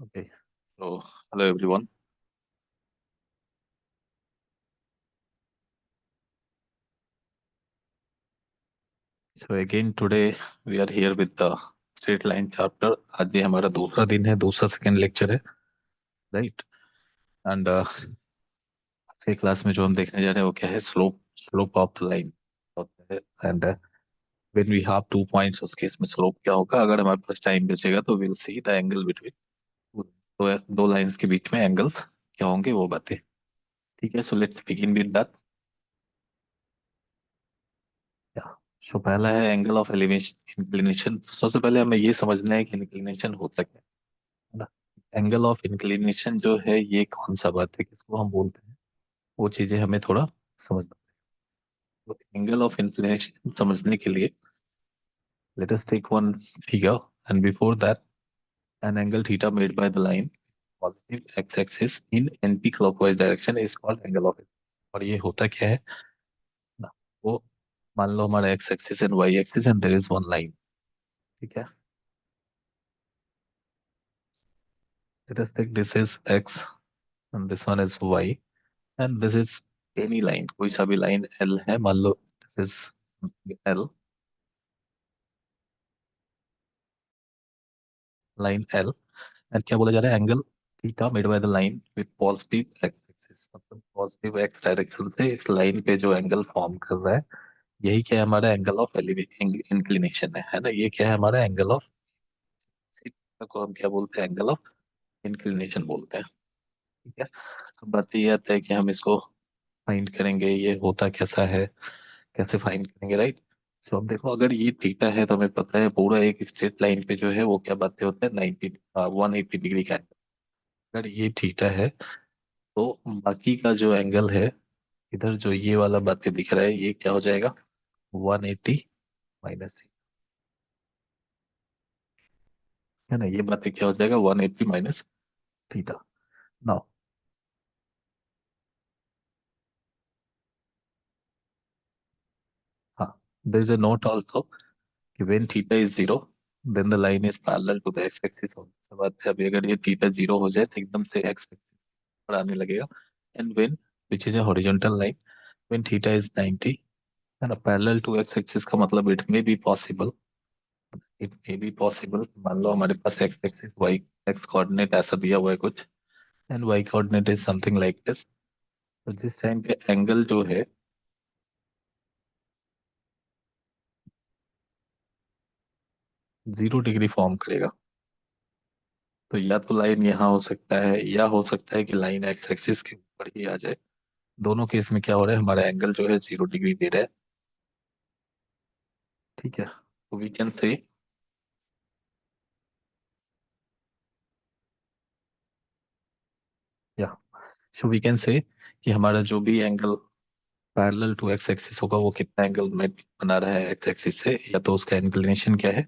Okay. So, hello everyone. So again today we are here with the straight line chapter. आज ये हमारा दूसरा दिन है, दूसरा सेकंड लेक्चर है, राइट? एंड आज के क्लास में जो हम देखने जा रहे हैं वो क्या है? स्लोप ऑफ लाइन होता है। And when we have 2 points, उस केस में स्लोप क्या होगा? अगर हमारे पास टाइम बचेगा तो will see the angle between दो लाइंस के बीच में एंगल्स क्या होंगे वो बातें। ठीक है, so let's begin with that. So पहला है एंगल ऑफ एलिवेशन इंक्लिनेशन। सबसे पहले हमें ये समझना है कि इंक्लिनेशन होता क्या है ना। एंगल ऑफ इंक्लिनेशन जो है ये कौन सा बात है, किसको हम बोलते हैं, वो चीजें हमें थोड़ा समझना है। तो एंगल ऑफ इंक्लिनेशन समझने के लिए let us take one figure, and before that an angle theta made by the line positive x-axis in anti-clockwise direction is called angle of inclination। और ये होता क्या है ना, वो मान लो हमारा x axis and y axis and there is one line। ठीक है, let us take this is x and this one is y and this is any line, कोई सा भी लाइन L है, मान लो this is L, line L। And क्या बोला जा रहा है? Angle theta made by the line with positive x axis, मतलब पॉजिटिव एक्स डायरेक्शन से इस लाइन पे जो एंगल फॉर्म कर रहा है यही क्या है? हमारा एंगल ऑफ इंक्लिनेशन है ना। ये क्या है? हमारा एंगल ऑफ, को हम क्या बोलते हैं? एंगल ऑफ इंक्लिनेशन बोलते हैं। ठीक है, अब बात ये आता है कि हम इसको फाइंड करेंगे, ये होता कैसा है, कैसे फाइंड करेंगे, राइट? सो अब देखो, अगर ये थीटा है तो हमें पता है पूरा एक स्ट्रेट लाइन पे जो है वो क्या बातें होता है? 180 डिग्री का एंगल। अगर ये थीटा है तो बाकी का जो एंगल है, इधर जो ये वाला बातें दिख रहा है, ये क्या हो जाएगा? 180 माइनस, है ना। ये बातें क्या हो जाएगा? 180 माइनस थीटा। नाउ हाँ, there is a note also कि when theta is zero then the line is parallel to the x axis. सब बात है, अभी अगर ये थीटा जीरो हो जाए तो एकदम से एक्स एक्सिस पर आने लगेगा। And when which is a horizontal line, when theta is 90, है ना, पैरेलल टू एक्स एक्सिस का मतलब इट मे बी पॉसिबल, मान लो हमारे पास x axis y x coordinate ऐसा दिया हुआ है कुछ, and y coordinate is something like this. तो जिस टाइम पे एंगल जो है 0 डिग्री फॉर्म करेगा, तो या तो लाइन यहाँ हो सकता है या हो सकता है कि लाइन एक्स एक्सिस के ऊपर ही आ जाए। दोनों केस में क्या हो रहा है? हमारा एंगल जो है 0 डिग्री दे रहा है। ठीक है, तो वी कैन से, या सो वी कैन से कि हमारा जो भी angle parallel to X axis होगा वो कितना एंगल में बना रहा है एक्स एक्सिस से, या तो उसका इंक्लिनेशन क्या है?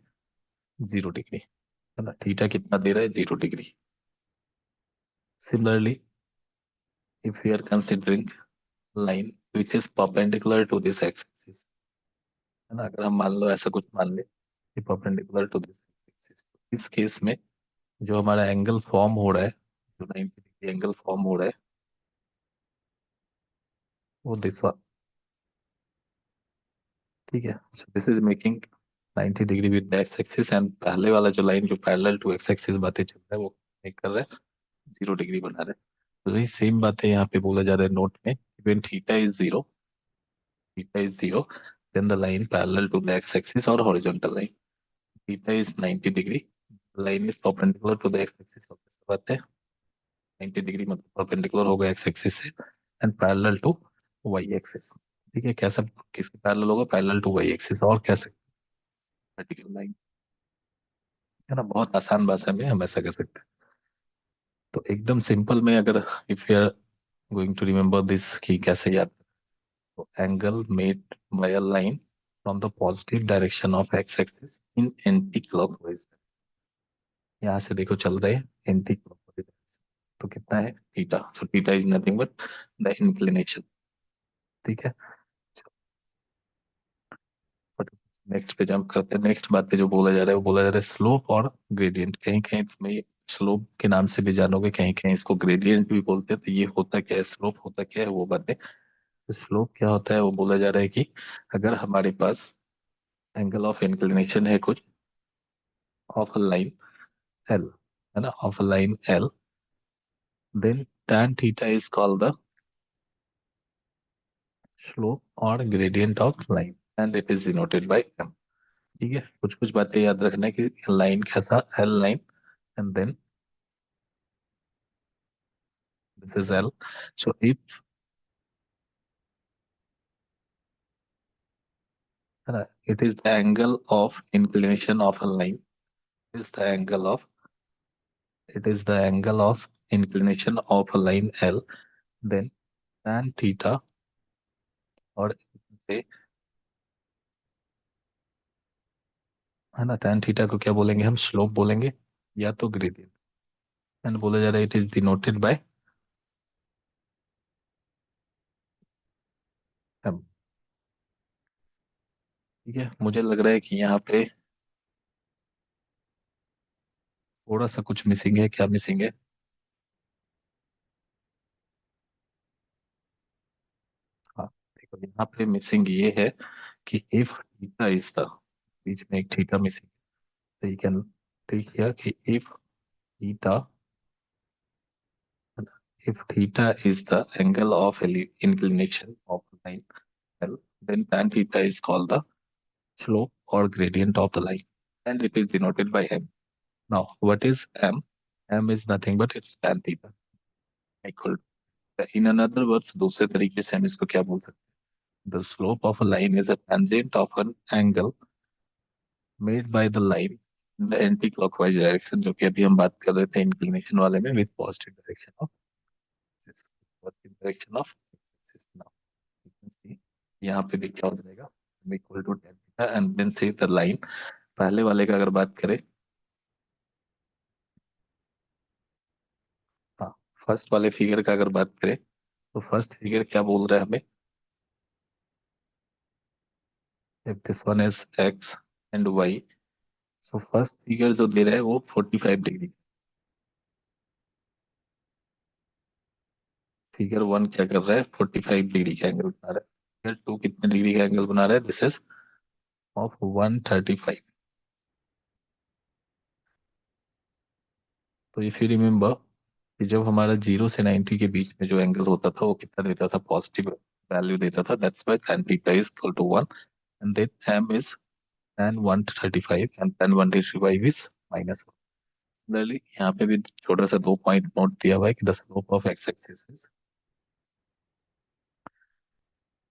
0 डिग्री, है ना। थीटा कितना दे रहा है? 0 degree. Similarly if we are considering line which is perpendicular to this x-axis, है ना। अगर हम मान लो ऐसा कुछ मान ले कि perpendicular to this x-axis, तो इस केस में जो हमारा एंगल फॉर्म हो रहा है, जो 90 डिग्री एंगल फॉर्म हो रहा है, वो दिस वन। ठीक है, so this is making 90 degree with the x axis, and पहले वाला जो लाइन जो पैरेलल टू एक्स एक्सिस बातें चल रहा है वो मेक कर रहा है 0 डिग्री बना रहा है। तो वही सेम बात है यहाँ पे बोला जा रहा है नोट में, when theta is zero then the line parallel to the x axis और horizontal line, theta is 90 degree, line is perpendicular to the x axis. Obvious बात है 90 डिग्री मतलब परपेंडिकुलर होगा एक्स एक्सिस से, and parallel to y axis. ठीक है, कैसा, किसके पैरेलल होगा? Parallel to y axis. और कैसे? वर्टिकल लाइन, है ना। बहुत आसान भाषा में हम ऐसा कर सकते हैं। तो एकदम सिंपल में अगर if you are going to remember this कि कैसे याद, तो angle made by a line from the positive direction of X axis in anticlockwise. यहाँ से देखो चल रहे हैं एंटी क्लॉकवाइज, तो कितना है? Theta. So theta is nothing but the inclination. ठीक है, नेक्स्ट पे जंप करते हैं। नेक्स्ट बात पे जो बोला जा रहा है वो बोला जा रहा है स्लोप और ग्रेडियंट। कहीं कहीं तुम्हें स्लोप के नाम से भी जानोगे, कहीं कहीं इसको ग्रेडियंट भी बोलते हैं। तो ये होता क्या है, स्लोप होता क्या है वो बातें। तो स्लोप क्या होता है, वो बोला जा रहा है कि अगर हमारे पास एंगल ऑफ इंक्लिनेशन है कुछ ऑफ लाइन एल, है ना, of line L, then tan theta is called the slope और gradient of line and it is denoted by M. ठीक है, कुछ कुछ बातें याद रखना है कि लाइन कैसा, L line, and then this is L. So if, है ना, it is the angle of inclination of a line is the angle of, it is the angle of inclination of a line L, then tan theta, और से, है ना, tan theta को क्या बोलेंगे हम, स्लोप बोलेंगे या तो ग्रेडियंट, एंड बोला जा रहा है it is denoted by M. ठीक है, मुझे लग रहा है कि यहाँ पे थोड़ा सा कुछ मिसिंग है, क्या मिसिंग है। हाँ, देखो यहाँ पे मिसिंग ये है कि इफ थीटा इज द, बीच में एक थीटा मिसिंग, तो यू कैन टेक हियर कि if theta, if theta is the angle of inclination of the line L, then tan theta is called the slope or gradient of the line, and it is denoted by m. Now, what is m? M is nothing but it's tan theta equal to, in another words, दूसरे तरीके से हम इसको क्या बोल सकते हैं, the slope of a line is a tangent of an angle made by the line in the anti-clockwise direction, जो कि अभी हम बात कर रहे थे इंक्लिनेशन वाले में, with positive direction of axis, positive direction of axis. Now you can see यहाँ पे भी क्या हो जाएगा, equal to tan theta and then say the line. पहले वाले का अगर बात करें, हाँ, फर्स्ट वाले फिगर का अगर बात करें, तो फर्स्ट फिगर क्या बोल रहा है हमें, if this one is X and Y, so first figure जो दे रहा है वो 45 डिग्री। फिगर वन क्या कर रहा है, 45 डिग्री का एंगल बना रहा है। फिगर टू कितने डिग्री का एंगल बना रहा है, दिस इज ऑफ 135। तो इफ यू रिमेम्बर कि जब हमारा 0 से 90 के बीच में जो एंगल होता था वो कितना देता था, पॉजिटिव वैल्यू देता था, that's why tan theta is equal to 1, and then m is tan 135 and tan 135 is minus 1. Similarly, यहाँ पे भी छोटा सा 2 पॉइंट नोट दिया हुआ है कि the slope of x axis is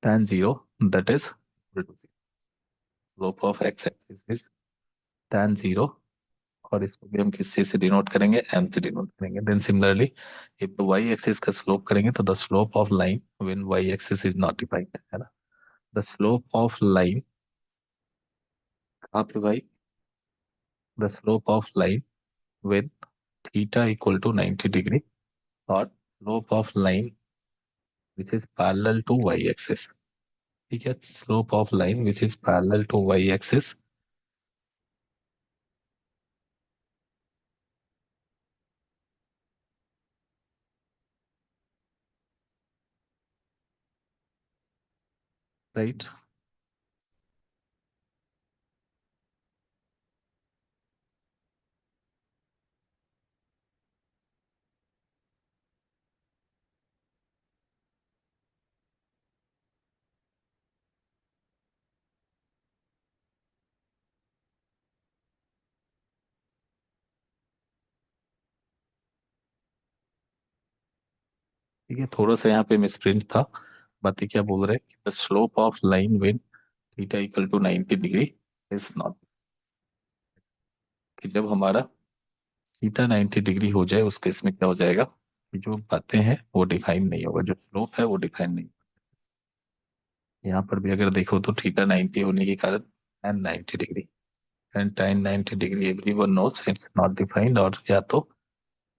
tan 0, that is equal to 0. Slope of x axis is tan 0, और इसको भी हम किससे से डिनोट करेंगे, m से डिनोट करेंगे। Then similarly if the y axis का स्लोप करेंगे तो the slope of line when y axis is not defined, है ना, द स्लोप ऑफ लाइन कहाँ पे भाई, the slope of line with theta equal to 90 degree, और slope of line which is parallel to y axis. ठीक है, slope of line which is parallel to y axis, right. ठीक है, थोड़ा सा यहाँ पे मिसप्रिंट था। बातें क्या बोल रहे हैं, the slope of line with theta equal to 90 degree is not, कि जब हमारा थीटा 90 डिग्री हो जाए उस केस में क्या हो जाएगा, कि जो बातें हैं वो डिफाइन नहीं होगा, जो स्लोप है वो डिफाइन नहीं। यहाँ पर भी अगर देखो तो थीटा 90 होने के कारण tan 90 degree, and tan 90 degree everyone knows it's not defined, और या तो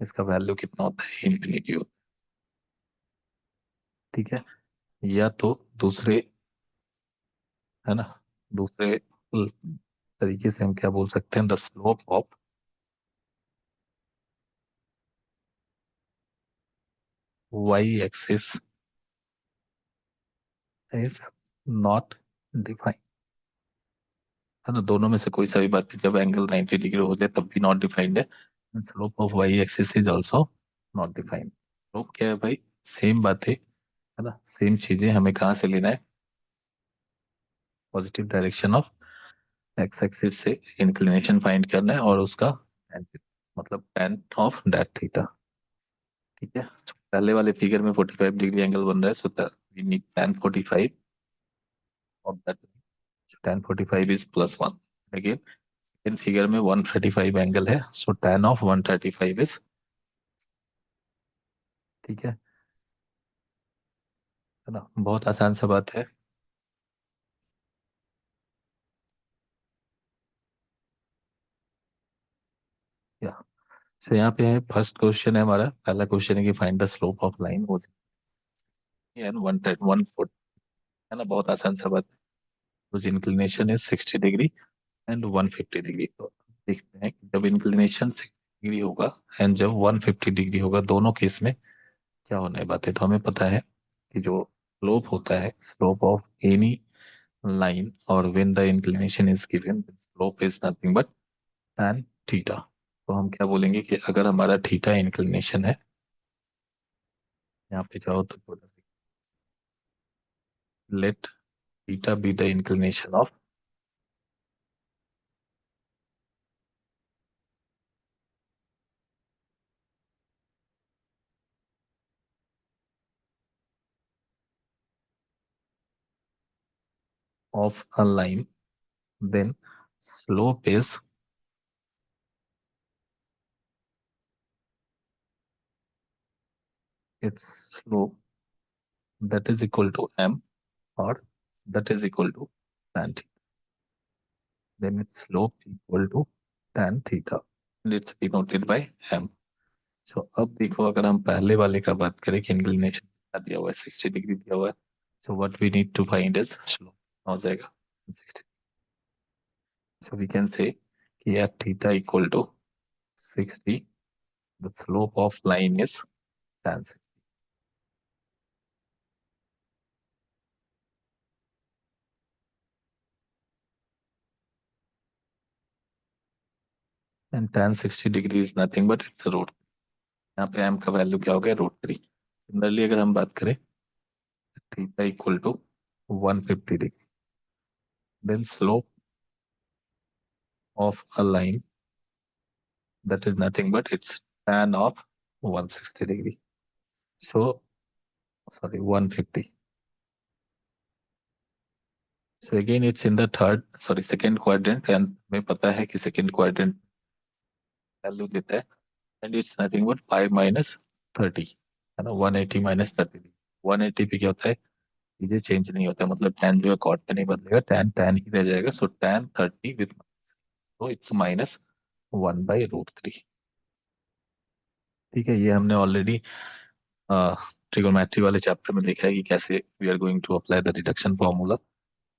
इसका वैल्यू कितना होता है, इंफिनिटी होता है। ठीक है, या तो दूसरे, है ना, दूसरे तरीके से हम क्या बोल सकते हैं, the slope of Y axis is not defined, है ना, दोनों में से कोई सा भी बात है, जब एंगल 90 डिग्री हो जाए तब भी नॉट डिफाइंड है, slope of Y axis is also not defined. Slope क्या है भाई, सेम बात है ना, सेम चीजें हमें कहाँ से लेना है, positive direction of X axis से इंक्लिनेशन फाइंड करना है और उसका tan, मतलब tan ऑफ दैट थीटा। ठीक है, तो पहले वाले फिगर में 45 डिग्री एंगल बन रहा है, so we need tan 45 of that, tan 45 is +1। Again second figure में 135 एंगल है, सो tan ऑफ 135 इज, ठीक है ना, बहुत आसान सा बात है। या सो यहाँ पे है, फर्स्ट क्वेश्चन है हमारा, पहला क्वेश्चन है कि find the slope of line वो एंड 1 फुट, है ना, बहुत आसान सा बात है। तो इंक्लिनेशन है 60 डिग्री एंड 150 डिग्री, तो देखते हैं कि जब इंक्लिनेशन 60 डिग्री होगा एंड जब 150 डिग्री होगा, दोनों केस में क्या होने है बातें। तो हमें पता है कि जो स्लोप होता है, slope of any line or when the inclination is given, the slope is nothing but tan theta. तो हम क्या बोलेंगे कि अगर हमारा थीटा इंक्लिनेशन है, यहाँ पे चाहो तो थोड़ा सा let theta be the inclination of a line, then slope is its slope that is equal to m or that is equal to tan theta, then its slope equal to tan theta and it's denoted by m। सो अब देखो, अगर हम पहले वाले का बात करें कि इंक्लिनेशन कितना दिया हुआ है, 60 डिग्री दिया हुआ है, so what we need to find is slope, हो जाएगा 60। सो वी कैन से कि at theta equal to 60 the slope of line is tan 60, and tan 60 degree is nothing but its root, यहाँ पे m का value क्या हो गया, √3। Similarly अगर हम बात करें theta equal to 150 degree, then slope of a line that is nothing but it's tan of 160 degree, so sorry 150, so again it's in the third, sorry second quadrant, and हमें पता है कि second quadrant वैल्यू देता है and it's nothing but 5 minus 30, है ना, 180 minus 30। 180 पे क्या होता है, चीजें चेंज नहीं होता है, मतलब tan जो है cot में नहीं बदलेगा, tan tan ही रह जाएगा, so tan 30 with minus, so it's -1/√3। ठीक है, ये हमने ऑलरेडी ट्रिगोनोमेट्री वाले चैप्टर में देखा है कि कैसे we are going to apply the reduction formula,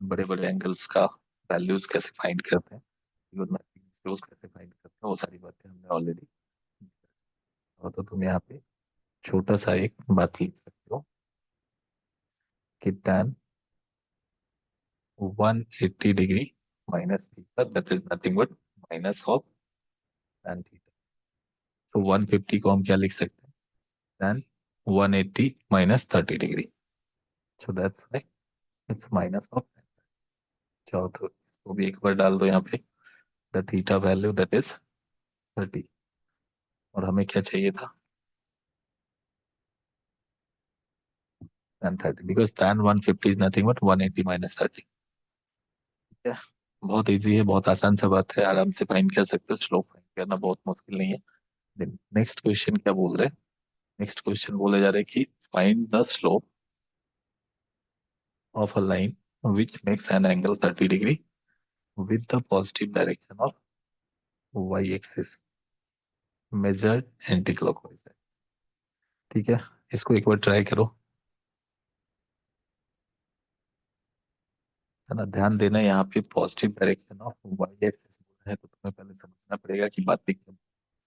बड़े बड़े एंगल्स का वैल्यूज कैसे फाइंड करते हैं, ट्रिगोनोमेट्री स्लोप्स कैसे फाइंड करते हैं, वो सारी बातें हमने ऑलरेडी। तो तुम यहाँ पे छोटा सा एक बात लिख सकते हो कि tan 180 degree minus theta that is nothing but minus of tan theta, so 150 को हम क्या लिख सकते हैं, tan 180 minus 30 degree, so that's like it's minus of. चाहो तो इसको भी एक बार डाल दो यहाँ पे, the theta value that is 30, और हमें क्या चाहिए था, tan 30, because tan 150 is nothing but 180 minus 30। ठीक है, बहुत इजी है, बहुत आसान सा बात है, आराम से फाइंड कर सकते हो, स्लोप फाइंड करना बहुत मुश्किल नहीं है। नेक्स्ट क्वेश्चन क्या बोल रहे हैं, नेक्स्ट क्वेश्चन बोले जा रहे हैं कि find the slope of a line which makes an angle 30 degree with the positive direction of y axis measured anti-clockwise। ठीक है, इसको एक बार ट्राई करो, है ना, ध्यान देना यहाँ पे positive direction of Y axis है, तो तुम्हें पहले समझना पड़ेगा कि बात क्या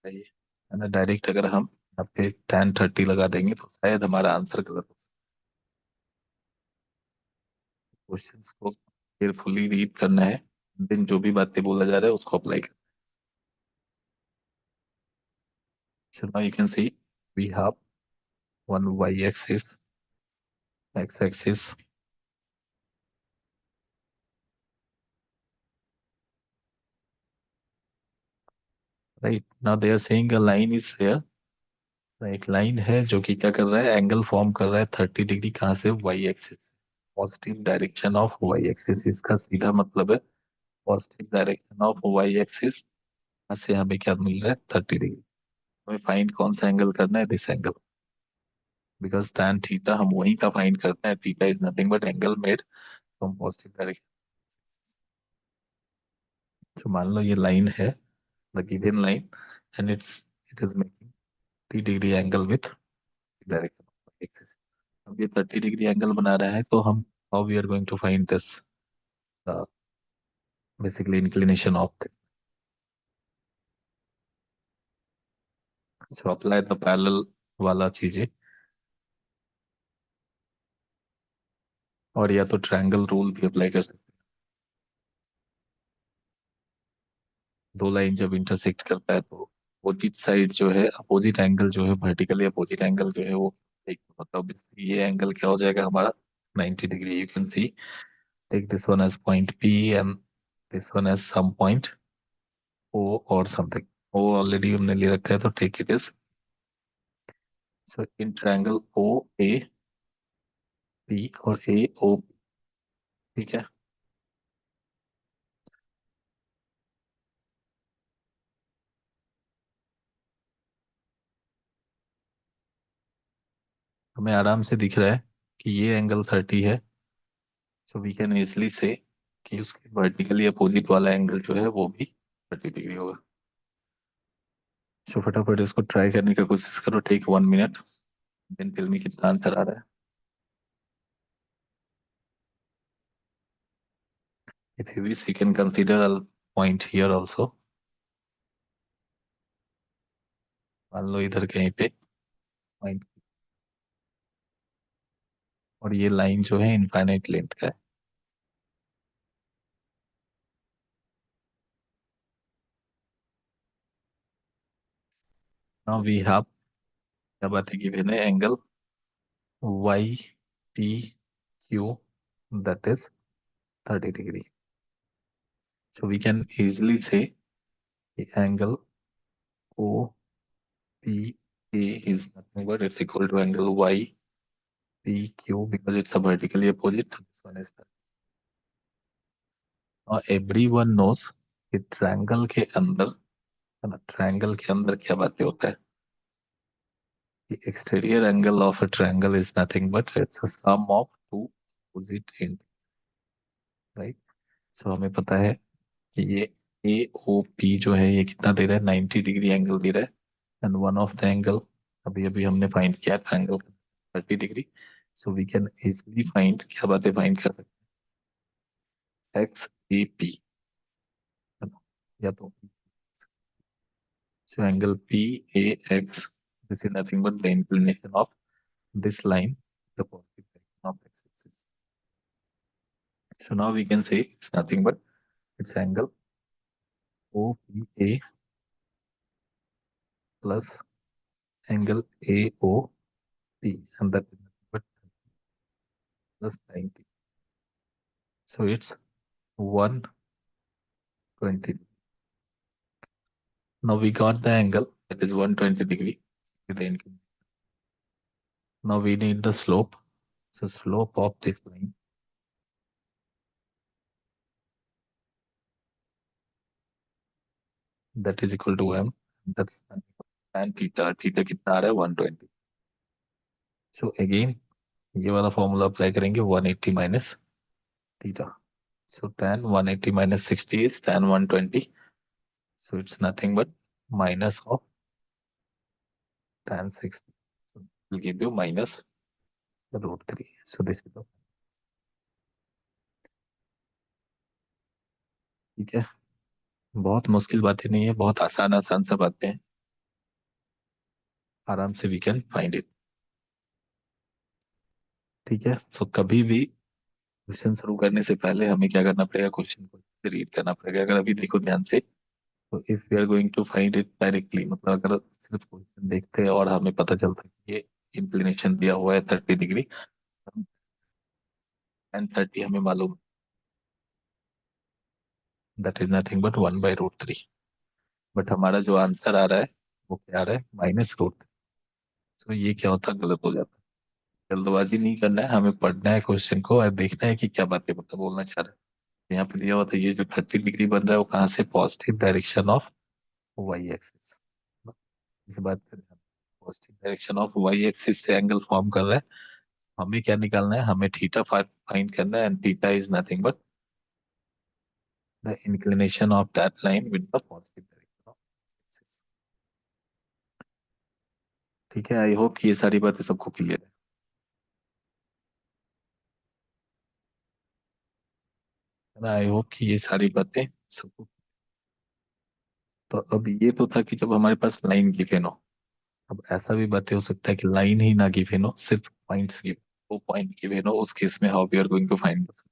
है, है ना। डायरेक्ट अगर हम यहाँ पे 10:30 लगा देंगे तो शायद हमारा आंसर गलत हो सकता है। क्वेश्चंस को केयरफुली रीड करना है, देन जो भी बातें बोला जा रहा है उसको अप्लाई करना। So now you can see we have one y-axis, x-axis. Right now they are saying a line is here. एक लाइन है जो कि क्या कर रहा है, एंगल फॉर्म कर रहा है 30 डिग्री। कहाँ से? Y axis, positive direction of Y axis. इसका सीधा मतलब है positive direction of Y axis. यहाँ से हमें क्या मिल रहा है? 30 डिग्री। हमें फाइंड कौन सा एंगल करना है? This angle, because tan theta हम वहीं का फाइंड करते हैं। Theta is nothing but angle made from positive direction. तो मान लो ये लाइन है, the given line, and it is making 30 degree angle with direction axis. अब ये 30 डिग्री एंगल बना रहा है, तो हम how we are going to find this, basically inclination of this. So apply the parallel वाला चीजें, और या तो ट्रायंगल रूल भी अप्लाई कर सकते हैं। दो लाइन जब इंटरसेक्ट करता है तो अपोजिट साइड जो है, अपोजिट एंगल जो है, वर्टिकली अपोजिट एंगल जो है वो एक, मतलब ये एंगल क्या हो जाएगा हमारा? 90 degree. You can see, take this one as point P and this one as some point O और समथिंग। O ऑलरेडी हमने ले रखा है तो take it is, so in triangle O A P और A O, ठीक है। हमें आराम से दिख रहा है कि ये एंगल 30 है, सो वी कैन इजली से कि उसके वर्टिकली अपोजिट वाला एंगल जो है वो भी 30 डिग्री होगा। सो फटाफट इसको ट्राई करने का कोशिश करो, take 1 minute, then tell me कितना आंसर आ रहा है। If you wish you can consider a point here also. मान लो इधर कहीं पे पॉइंट, और ये लाइन जो है इनफाइनाइट लेंथ का है। नाउ वी हैव, क्या बात है, गिवन है angle Y P Q, that is 30 degree. So we can easily से angle O P A is nothing but it's equal to angle Y P Q, because it's a vertically opposite, this one is that. Everyone knows कि triangle के अंदर, है ना, triangle के अंदर क्या बातें होता है? The exterior angle of a triangle is nothing but it's a sum of two opposite ends, right? So हमें पता है कि ये AOP जो है ये कितना दे रहा है? 90 डिग्री एंगल दे रहा है। And one of the angle अभी अभी हमने फाइंड किया triangle 30 degree. So we can easily find, क्या बातें फाइंड कर सकते हैं? XAP, है ना, या तो so angle PAX, this is nothing but the inclination of this line, the positive direction of x-axis. So now we can say it's nothing but it's angle OPA plus angle AOP, and that is nothing but plus 90. So it's 120. Now we got the angle that is 120 degree. Now we need the slope. So slope of this line, that is equal to m. That's tan theta. Theta कितना आ रहा है? 120. So again ये वाला formula apply करेंगे, 180 minus theta. So tan 180 minus 60 is tan 120. So it's nothing but minus of tan 60. So it will give you minus √3. So this is the, ठीक है। बहुत मुश्किल बातें नहीं है, बहुत आसान आसान सा बातें हैं। आराम से वी कैन फाइंड इट। ठीक है, सो कभी भी क्वेश्चन शुरू करने से पहले हमें क्या करना पड़ेगा, क्वेश्चन को रीड करना पड़ेगा। अगर अभी देखो ध्यान से, तो if we are going to find it directly, मतलब अगर सिर्फ क्वेश्चन देखते हैं और हमें पता चलता है कि ये इंक्लिनेशन दिया हुआ है 30 डिग्री, एंड 30 हमें मालूम, that is nothing but 1/√3। But हमारा जो आंसर आ रहा है वो क्या आ रहा है, -√3। सो ये क्या होता है, गलत हो जाता है। जल्दबाजी नहीं करना है, हमें पढ़ना है क्वेश्चन को और देखना है कि क्या बातें मतलब बोलना चाह रहा है। यहाँ पे दिया हुआ था ये जो 30 डिग्री बन रहा है वो कहाँ से, positive direction of Y axis. इस बात का ध्यान, positive direction of Y axis से एंगल फॉर्म कर रहा है। हमें क्या निकालना है, हमें थीटा फाइंड करना है, and theta is nothing but the inclination of that line with the positive direction of axis. ठीक है, आई होप कि ये सारी बातें सबको क्लियर है ना। आई होप कि ये सारी बातें सबको। तो अब ये तो था कि जब हमारे पास लाइन गिवन हो। अब ऐसा भी बातें हो सकता है कि लाइन ही ना गिवन हो, सिर्फ पॉइंट्स गिवन, 2 पॉइंट गिवन हो, उस केस में how we are going to find this.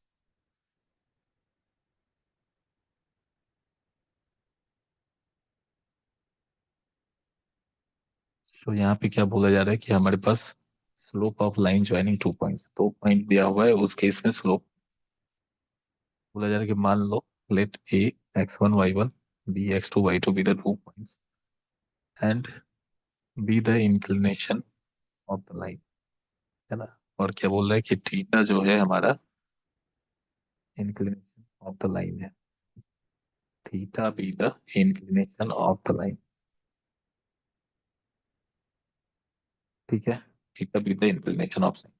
तो यहाँ पे क्या बोला जा रहा है कि हमारे पास slope of line joining 2 points, 2 point दिया हुआ है, उस केस में स्लोप बोला जा रहा है कि मान लो let A x1 y1, B x2 y2 be the 2 points, and be the inclination of the line, है ना। और क्या बोल रहा है कि थीटा जो है हमारा इंक्लिनेशन ऑफ द लाइन है, theta be the inclination of the line. ठीक है, theta be the inclination of line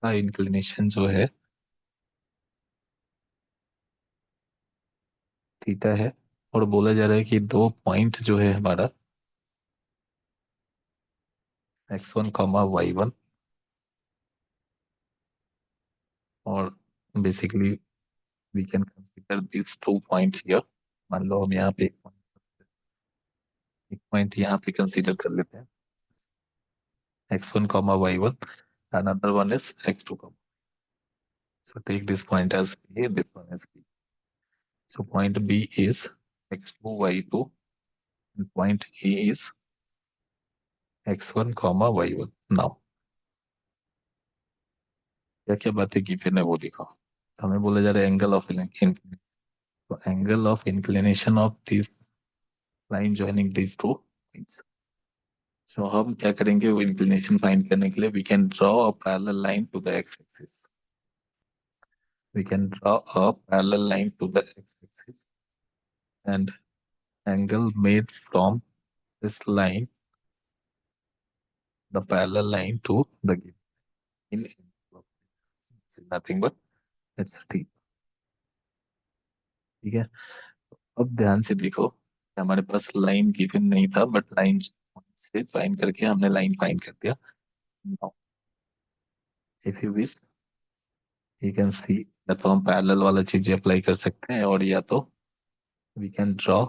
का इंक्लिनेशन जो है थीटा है। और बोला जा रहा है कि 2 पॉइंट जो है हमारा x1 y1, और basically we can consider this 2 point here. मान लो हम यहाँ पे एक पॉइंट यहाँ पे कंसीडर कर लेते हैं, x1 y1, another one is x2, so take this point as a, this one as b. So point b is x2 y2 and point a is x1 y1। Now क्या क्या बातें given है वो देखो। हमें बोला जा रहा है एंगल ऑफ इंक्लिनेशन, तो angle of inclination of this line joining this 2 points. So हम क्या करेंगे, वो इंक्लिनेशन फाइंड करने के लिए we can draw a parallel line to the x axis, we can draw a parallel line to the x axis, and angle made from this line, the parallel line to the given in is nothing but it's t। ठीक है, अब ध्यान से देखो, हमारे पास line given नहीं था but line से फाइंड करके हमने लाइन फाइंड कर दिया। Now if you wish you can सी, या तो हम पैरेलल वाला चीज अप्लाई कर सकते हैं, और या तो we can draw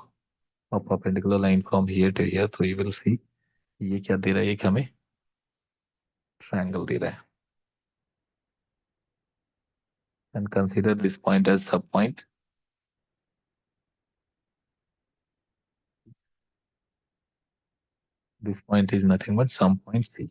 a perpendicular line from here to here. तो यू विल सी ये क्या दे रहा है, एक हमें ट्रायंगल दे रहा है, and consider this point as sub point. This point is nothing but some point C.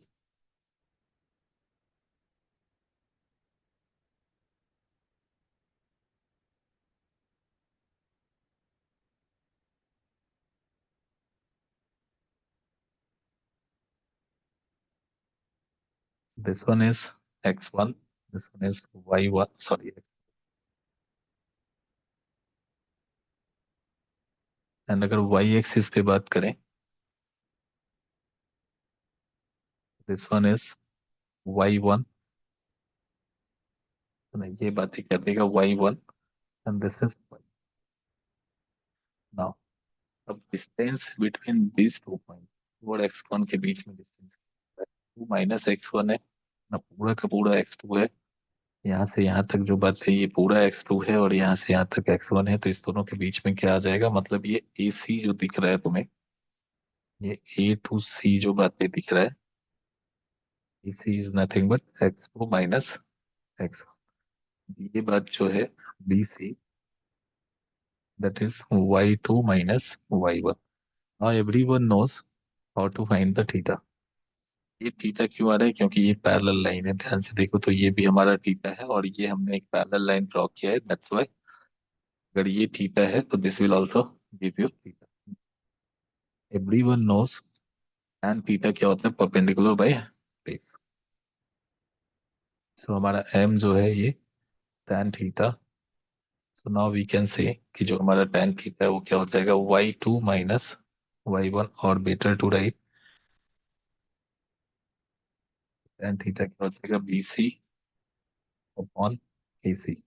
This one is x1, this one is y1, sorry, and अगर y एक्सिस पे बात करें, दिस वन इज y1, ये बात ही कर देगा y1, and this is y। Now अब distance between these 2 point और x1 के बीच में डिस्टेंस 2 - x1 है ना, पूरा का पूरा x2 है। यहाँ से यहाँ तक जो बात है ये पूरा x2 है, और यहाँ से यहाँ तक x1 है, तो इस दोनों के बीच में क्या आ जाएगा, मतलब ये AC जो दिख रहा है तुम्हें, ये ए टू सी जो बातें दिख रहा है, C is nothing but x2 minus x1। ये बात जो है B C, that is y2 minus y1. Now everyone knows how to find the theta. ये थीटा क्यों आ रहा है? क्योंकि ये पैरेलल लाइन है। ध्यान से देखो तो ये भी हमारा थीटा है और ये हमने एक पैरेलल लाइन ड्रॉ किया है, दैट्स व्हाई अगर ये थीटा है तो this will also give you theta. Everyone knows tan थीटा क्या होता है? Perpendicular by base. सो हमारा m जो है ये tan theta. So now we can say कि जो हमारा tan थीटा है वो क्या हो जाएगा? y2 माइनस y1, और बेटर टू राइट tan थीटा क्या हो जाएगा? bc upon ac,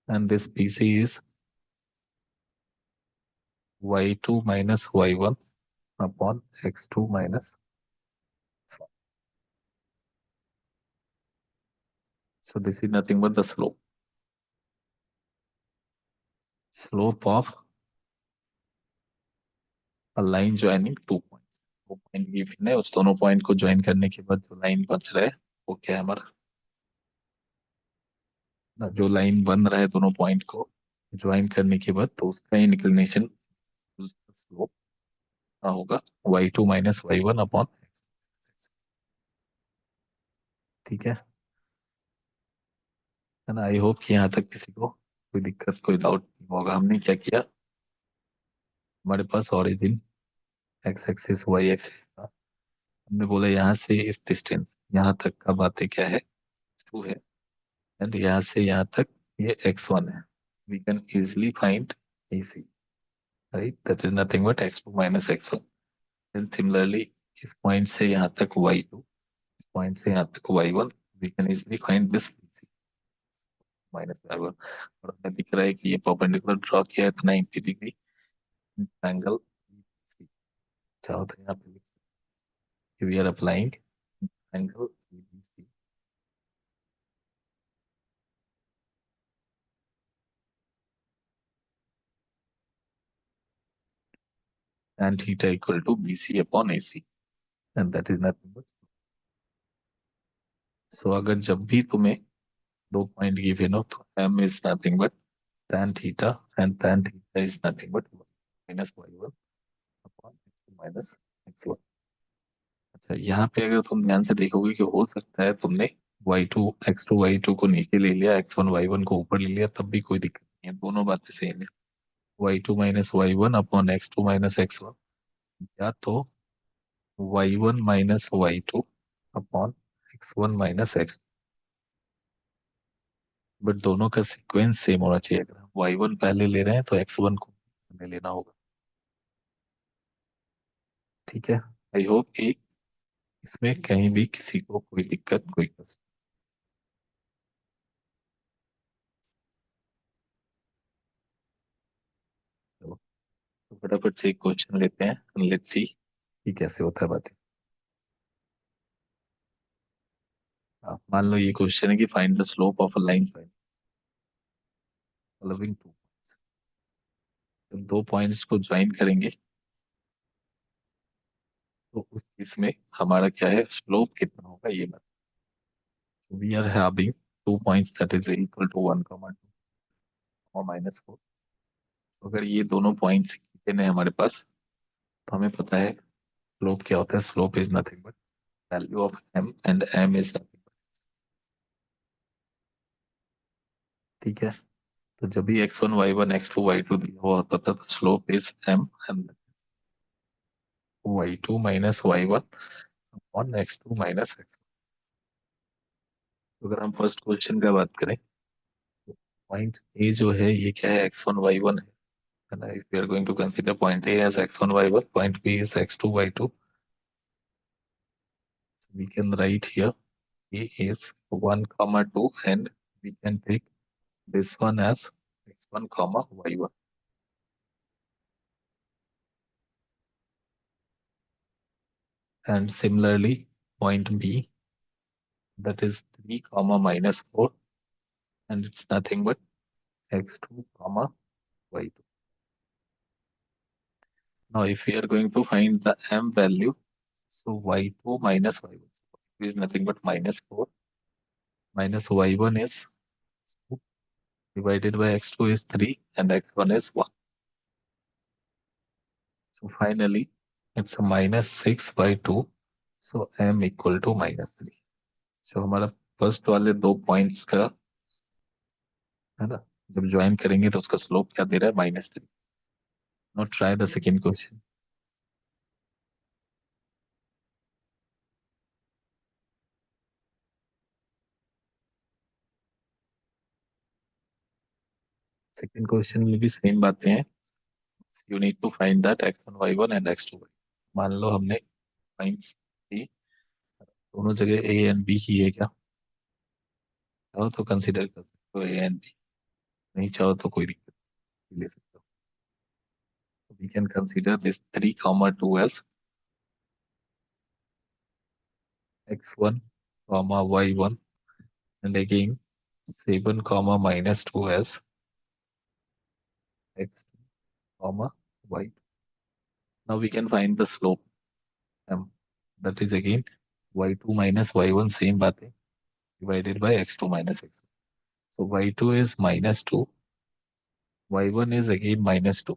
and this bc is y2 minus y1 upon x2 minus x1. So this is nothing but the slope of a line joining 2 points. 2 point given है, उस दोनों point को join करने के बाद जो लाइन बच रहा है वो क्या है हमारा? ना, जो लाइन बन रहा है दोनों पॉइंट को ज्वाइन करने के बाद, तो उसका इंक्लिनेशन स्लोप होगा y2 minus y1 upon x। ठीक है ना? आई होप कि यहाँ तक किसी को कोई दिक्कत, कोई डाउट नहीं होगा। हमने क्या किया, हमारे पास origin X axis Y axis था। हमने बोला यहाँ से इस डिस्टेंस यहाँ तक का बातें क्या है? x2 है, एंड यहाँ से यहाँ तक ये x1 है। We can easily find AC, right? That is nothing but x2 minus x1। Then similarly इस पॉइंट से यहाँ तक y2, इस पॉइंट से यहाँ तक y1, we can easily find this BC minus y1। और हमें दिख रहा है कि ये परपेंडिकुलर ड्रॉ किया है तो 90 डिग्री एंगल चाहो तो यहाँ पे लिख सकते, we are applying angle ABC and theta equal to BC upon AC, and that is nothing but, so अगर जब भी तुम्हें दो पॉइंट गिवन हो तो m is nothing but tan theta, and tan theta is nothing but minus y1 upon x2 minus x1। अच्छा, यहाँ पे अगर तुम ध्यान से देखोगे कि हो सकता है तुमने y2 x2 y2 को नीचे ले लिया, x1 y1 को ऊपर ले लिया, तब भी कोई दिक्कत नहीं है, दोनों बातें सेम है। y2 minus y1 upon x2 minus x1, या तो y1 minus y2 upon x1 minus x, but दोनों का सीक्वेंस सेम होना चाहिए। अगर हम y1 पहले ले रहे हैं तो x1 को पहले लेना होगा। ठीक है? आई होप कि इसमें कहीं भी किसी को कोई दिक्कत, कोई कष्ट। तो फटाफट से एक क्वेश्चन लेते हैं, लेट्स सी कि कैसे होता है बातें। मान लो ये क्वेश्चन है कि find the slope of a line following two points. जब दो पॉइंट्स को ज्वाइन करेंगे तो उस केस में हमारा क्या है, स्लोप कितना होगा ये बात। We are having two points that is equal to 1, 2 और -4। अगर ये दोनों पॉइंट्स गिवन है हमारे पास, तो हमें पता है स्लोप क्या होता है। Slope is nothing but value of m, and m is nothing. ठीक है? तो जब भी x1 y1 x2 y2 दिया हुआ होता था तो slope is m, and y2 minus y1 upon x2 minus x। तो अगर हम फर्स्ट क्वेश्चन का बात करें, पॉइंट ए जो है ये क्या है, x1 y1 है। And if we are going to consider point A as x1 y1, point B is x2 y2, so we can write here A is 1 comma 2, and we can take this one as x1 comma y1, and similarly point B, that is 3 comma -4, and it's nothing but x2 comma y2। Now, if we are going to find the m value, so y2 minus y1 is nothing but minus 4 minus y1 is 2 divided by x2 is 3 and x1 is 1. So finally, it's a minus 6 by 2. So m equal to minus 3. So हमारा first वाले दो points का है ना, जब join करेंगे तो उसका स्लोप क्या दे रहा है, -3. Now try the second question. Second question में भी सेम बातें हैं. You need to find that x1 y1 and x2 y. मान लो हमने पॉइंट्स दी, दोनों जगह a एंड b ही है क्या, चाहो तो कंसीडर कर सकते हो a एंड b, नहीं चाहो तो कोई दिक्कत नहीं, ले सकते हो. We can consider this 3, 2 as x1, y1 and again 7, -2 as x2, y. Now we can find the slope m. That is again y2 minus y1, same बात है, divided by x2 minus x1. So y2 is -2, y1 is again -2,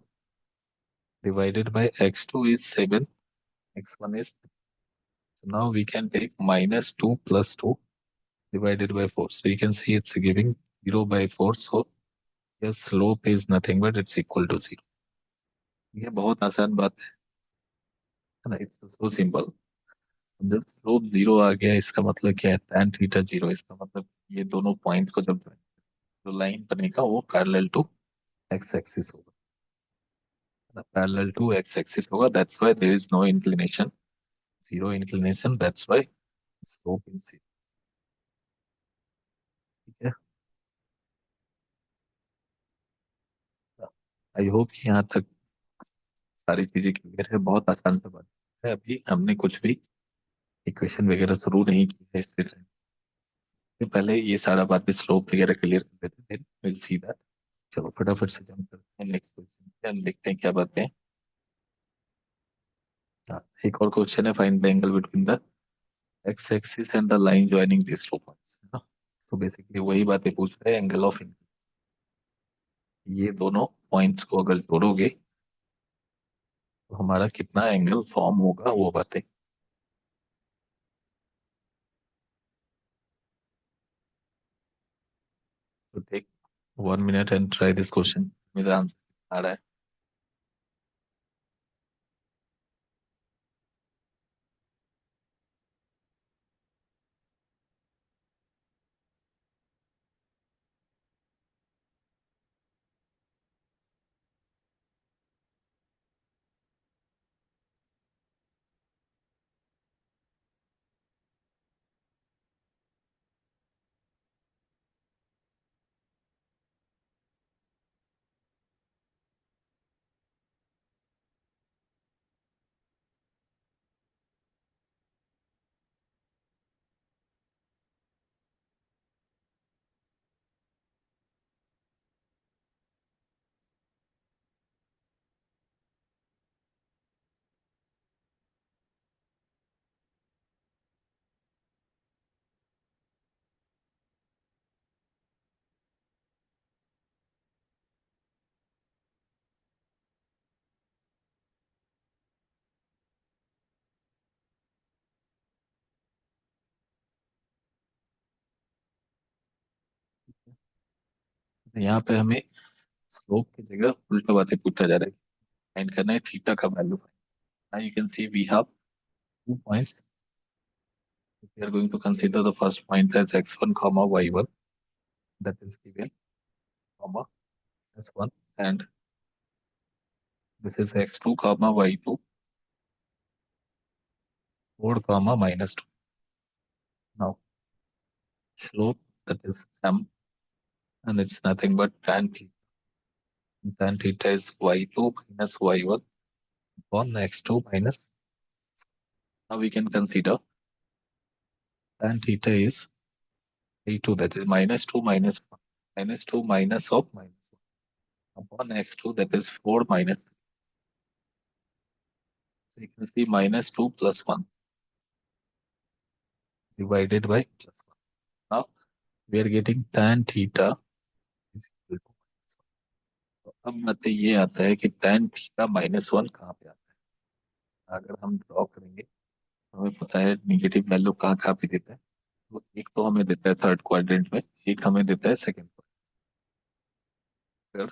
divided by x2 is 7, x1 is 3. So now we can take -2 plus 2 divided by 4. So you can see it's giving 0 by 4. So your slope is nothing but it's equal to 0. ये बहुत आसान बात है ना, it's so simple. जब slope 0 आ गया इसका मतलब क्या है, tan थीटा 0. इसका मतलब ये दोनों पॉइंट को जब जो लाइन बनेगा वो पैरेलल टू एक्स एक्सिस होगा, पैरेलल टू एक्स एक्सिस होगा. That's why there is no inclination, zero inclination. That's why slope is 0. ठीक है, आई होप कि यहाँ तक सारी चीजें क्लियर है. बहुत आसान सा बात है, अभी हमने कुछ भी इक्वेशन वगैरह शुरू नहीं की है इससे पहले. ये सारा बात भी स्लोप वगैरह क्लियर कर देते हैं, विल सी दैट. चलो फटाफट से जंप करते हैं नेक्स्ट क्वेश्चन, देखते हैं क्या बातें हैं. एक और क्वेश्चन है, find the angle between the x axis and the line joining this two points, है ना. तो बेसिकली वही बातें पूछ रहे हैं, एंगल ऑफ ये दोनों पॉइंट्स को अगर जोड़ोगे तो हमारा कितना एंगल फॉर्म होगा वो बातें. तो take 1 minute and try this question. मेरा आंसर आ रहा है. यहाँ पे हमें स्लोप की जगह उल्टा बातें पूछा जा रहा है. फाइंड करना है थीटा का value. Now you can see we have 2 points. We are going to consider the first point as x1 comma y1, that is given comma s1, and this is x2 comma y2, 4 comma -2. Now slope, that is m, and it's nothing but tan theta. Tan theta is y2 minus y1 upon x2 minus. Now we can consider tan theta is a2, that is -2 minus 1, -2 minus of -1 upon x2, that is 4 minus 3. So you can see -2 + 1 divided by +1. Now we are getting tan theta is equal to -1. तो अब बात ये आता है कि tan theta -1 कहाँ पे आता है। अगर हम ड्रॉ करेंगे तो हमें पता है निगेटिव वैल्यू कहाँ कहाँ पे देता है। तो एक तो हमें देता है थर्ड क्वाड्रेंट में, एक हमें देता है सेकंड क्वाड्रेंट।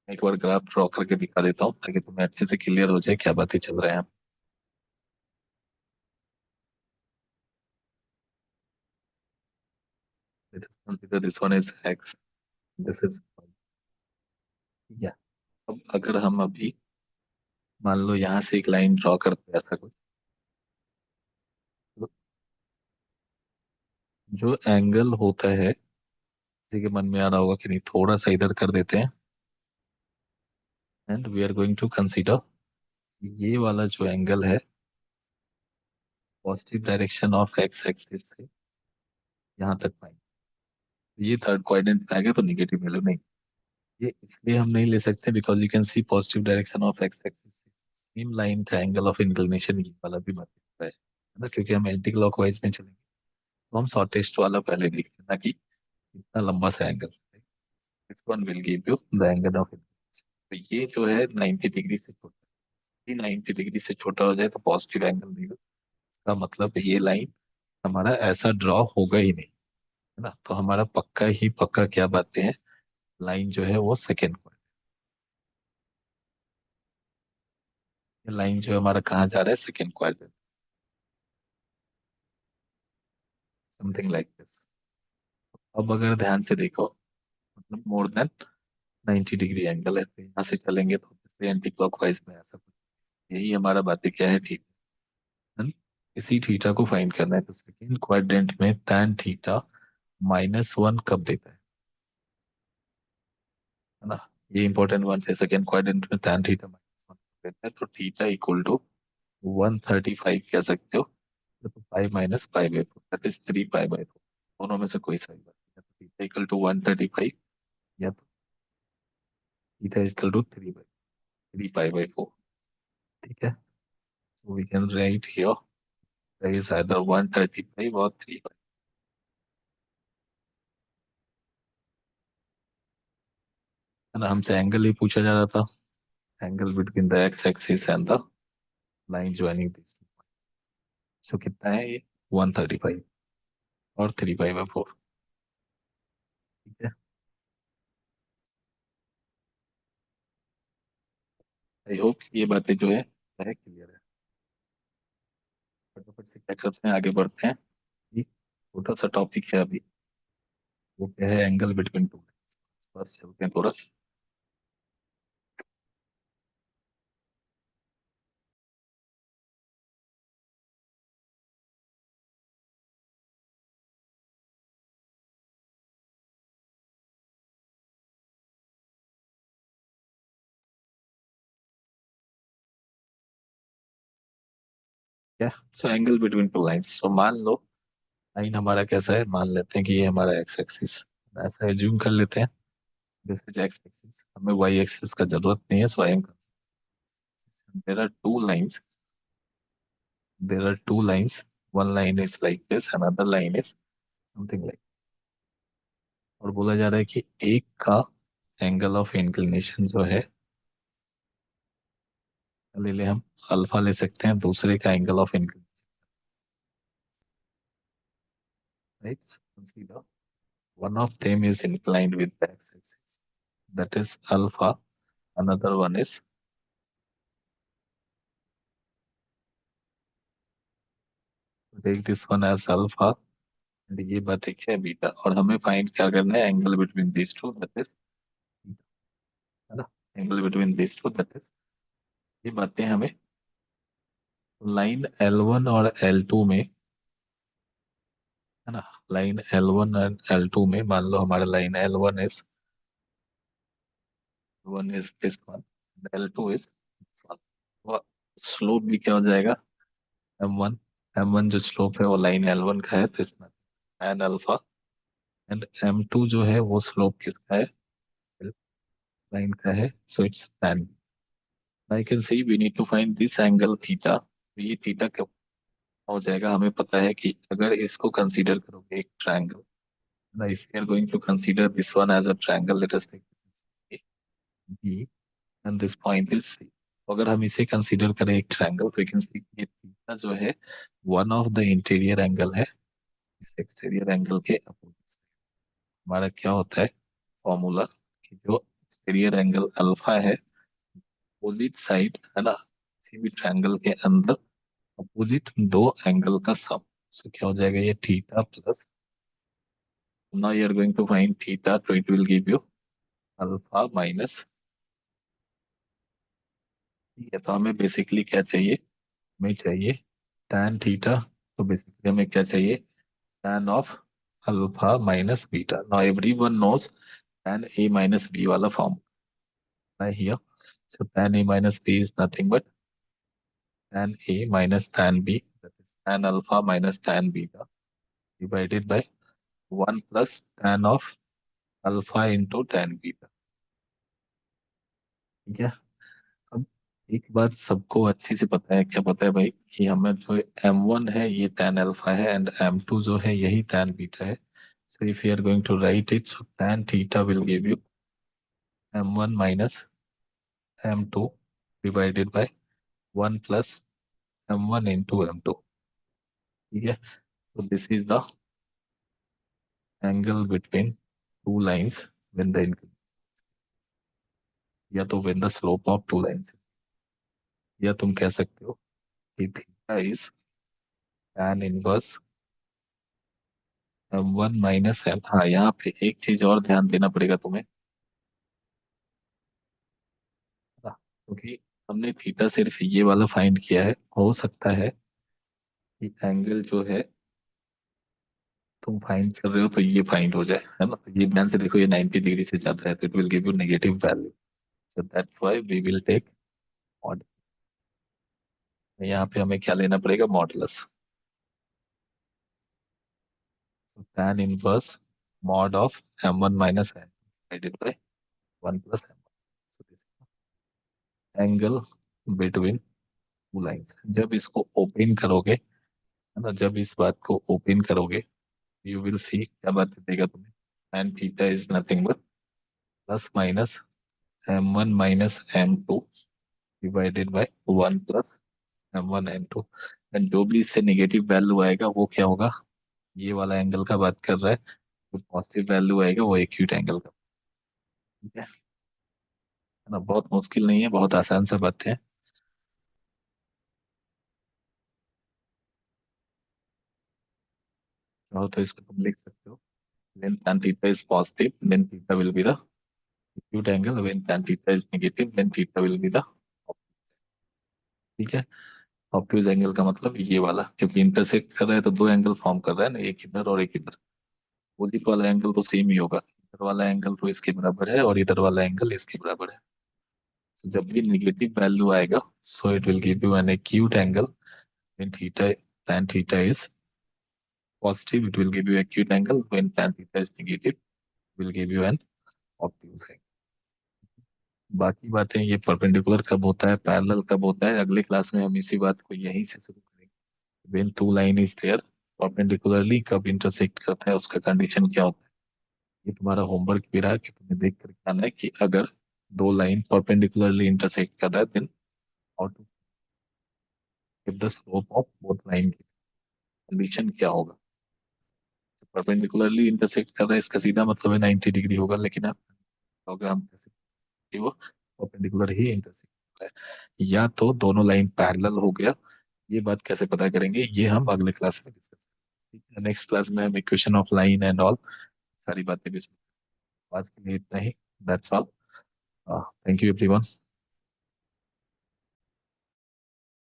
एक बार ग्राफ ड्रॉ करके दिखा देता हूँ ताकि तुम्हें अच्छे से क्लियर हो जाए क्या बातें चल रहा है यहाँ पे। Let us consider this one is x, this is y. ठीक है। अब अगर हम अभी मान लो यहाँ से एक लाइन ड्रॉ करते हैं ऐसा कुछ, तो जो एंगल होता है किसी के मन में आ रहा होगा कि नहीं, थोड़ा सा इधर कर देते हैं and we are going to consider ये वाला जो एंगल है positive direction of X axis से यहाँ तक पाएंगे। ये थर्ड क्वाड्रेंट में आ गया तो निगेटिव वैल्यू नहीं। ये इसलिए हम नहीं ले सकते because you can C positive direction of X axis same line का एंगल ऑफ इंक्लिनेशन ये वाला भी बन रहा है ना, क्योंकि हम एंटी क्लॉकवाइज में चलेंगे तो हम शॉर्टेस्ट वाला पहले देखते हैं ना कि इतना लंबा सा angle. This one will give you the angle of inclination. तो ये जो है 90 डिग्री से छोटा, ये 90 डिग्री से छोटा हो जाए तो पॉजिटिव एंगल देगा। इसका मतलब ये लाइन हमारा ऐसा ड्रॉ होगा ही नहीं, है ना। तो हमारा पक्का ही पक्का क्या बातें हैं, लाइन जो है वो सेकेंड क्वाड्रेंट, लाइन जो है हमारा कहाँ जा रहा है, second quadrant, something like this. अब अगर ध्यान से देखो मतलब मोर देन 90 डिग्री एंगल है तो यहाँ से चलेंगे तो एंटी क्लॉकवाइज में ऐसा कुछ, यही हमारा बातें क्या है, ठीक है। इसी थीटा को फाइंड करना है तो सेकेंड क्वाड्रेंट में tan थीटा -1 कब देता है ना। ये इंपॉर्टेंट वन है, सेकेंड क्वाड्रेंट में tan थीटा -1 देता है तो थीटा इक्वल टू 135 कह सकते हो। तो 5 - π/4 दैट इज 3π/4, दोनों में से कोई सही बात नहीं है। तो थीटा इक्वल टू 135 या तो थीटा इक्वल टू 3π/4। ठीक है। So we can write here is either 135 और 3π। है ना, हमसे एंगल ही पूछा जा रहा था, angle between the x axis and the line joining this two. So कितना है ये, 135 और 3π/4। ठीक है। आई होप ये बातें जो है क्लियर है। फटाफट से क्या करते हैं, आगे बढ़ते हैं। एक छोटा सा टॉपिक है अभी, वो क्या है, एंगल बिटवीन टू लाइन्स। बस चलते हैं थोड़ा। क्या, so angle between two lines. So मान लो लाइन हमारा कैसा है, मान लेते हैं कि ये हमारा एक्स एक्सिस, ऐसा एज्यूम कर लेते हैं। दिस इज एक्स एक्सिस, हमें वाई एक्सिस का जरूरत नहीं है, so I am, there are two lines, there are two lines, one line is like this, another line is something like. और बोला जा रहा है कि एक का एंगल ऑफ इंक्लिनेशन जो है, ले ले हम अल्फा ले सकते हैं, दूसरे का angle of inclination, right. Consider one of them is inclined with the x-axis, that is alpha, another one is, take this one as alpha and ये बात है क्या, बीटा। और हमें फाइंड क्या करना है, angle between this to that is, है ना, angle between this to that is, ये बातें हमें लाइन L1 और L2 में, है ना, लाइन L1 और L2 में मान लो हमारा line L1 is this one, L2 is this one। वो स्लोप भी क्या हो जाएगा, M1, M1 जो स्लोप है वो लाइन L1 का है तो इसमें tan अल्फा, एंड M2 जो है वो स्लोप किसका है, लाइन का है, so it's tan। I can see we need to find this angle theta. ये थीटा कब हो जाएगा, हमें पता है कि अगर इसको कंसीडर करोगे एक ट्रायंगल, ना if you are going to consider this one as a triangle, let us take B and this point is C. अगर हम इसे कंसीडर करें एक ट्रायंगल तो यू कैन सी ये थीटा जो है one of the interior angle है इस एक्सटीरियर एंगल के अपोजिट। हमारा क्या होता है फॉर्मूला कि जो एक्सटीरियर एंगल अल्फा है अपोजिट साइड है ना, किसी भी ट्रायंगल के अंदर अपोजिट दो एंगल का सम। सो क्या हो जाएगा ये theta plus, now you are going to find theta तो it will give you alpha minus. ठीक है, तो हमें बेसिकली क्या चाहिए, हमें चाहिए tan थीटा। तो बेसिकली हमें क्या चाहिए, tan of alpha minus beta. Now everyone knows tan a minus b वाला form here. So tan a minus b is nothing but tan a minus tan b, that is tan alpha minus tan beta divided by 1 plus tan of alpha into tan beta। ठीक है, अब एक बात सबको अच्छी से पता है, क्या पता है भाई, कि हमें जो m1 है ये tan अल्फा है एंड m2 जो है यही tan बीटा है। So if you are going to write it, so tan theta will give you m1 minus m2 divided by 1 plus m1 into m2। ठीक है, so this is the angle between two lines when the या तो when the slope of two lines, या तुम कह सकते हो कि theta is tan inverse m1 minus m। हाँ, यहाँ पे एक चीज और ध्यान देना पड़ेगा तुम्हें ना, क्योंकि हमने थीटा सिर्फ ये वाला फाइंड किया है, हो सकता है कि एंगल जो है तुम फाइंड कर रहे हो तो ये फाइंड हो जाए, है ना। तो ये ध्यान से देखो, ये 90 डिग्री से ज्यादा है तो it will give you negative value. So that's why we will take mod. यहाँ पे हमें क्या लेना पड़ेगा, modulus. tan inverse mod of m1 minus m divided by 1 plus m। So this angle between two lines. जब इसको open करोगे, है ना, जब इस बात को ओपन करोगे यू विल सी क्या बात देगा तुम्हें, tan theta is nothing but plus minus m1 minus m2 divided by 1 plus m1 m2। And जो भी इससे नेगेटिव वैल्यू आएगा वो क्या होगा, ये वाला एंगल का बात कर रहा है, जो पॉजिटिव वैल्यू आएगा वो एक्यूट एंगल का। ठीक है ना, बहुत मुश्किल नहीं है, बहुत आसान सा बात है। चाहो तो इसको तुम लिख सकते हो, when tan theta is positive then theta will be the acute angle, when tan theta is negative then theta will be the obtuse। ठीक है, ऑब्ट्यूज एंगल का मतलब ये वाला, क्योंकि इंटरसेक्ट कर रहा है तो दो एंगल फॉर्म कर रहा है ना, एक इधर और एक इधर। अपोजिट वाला एंगल तो सेम ही होगा, इधर वाला एंगल तो इसके बराबर है और इधर वाला एंगल इसके बराबर है। So, जब भी नेगेटिव वैल्यू आएगा so it will give you an acute angle. when theta tan theta is positive it will give you acute angle, when tan theta is negative it will give you an obtuse angle। बाकी बातें ये perpendicular कब होता है, parallel कब होता है, अगले क्लास में हम इसी बात को यहीं से शुरू करेंगे। when two line is there perpendicularly कब इंटरसेक्ट करता है, उसका कंडीशन क्या होता है। ये तुम्हारा होमवर्क भी रहा कि तुम्हें देख कर आना है कि अगर दो लाइन परपेंडिकुलरली इंटरसेक्ट कर रहा है then how to give the slope of both line की कंडीशन क्या होगा। परपेंडिकुलरली इंटरसेक्ट कर रहा है इसका सीधा मतलब है 90 डिग्री होगा, लेकिन अब होगा हम कैसे कि वो परपेंडिकुलर ही इंटरसेक्ट कर रहा है, या तो दोनों लाइन पैरेलल हो गया। ये बात कैसे पता करेंगे, ये हम अगले क्लास में डिस्कस करेंगे। नेक्स्ट क्लास में हम equation of line and all सारी बातें भी। आज के लिए इतना ही, that's all. Thank you everyone.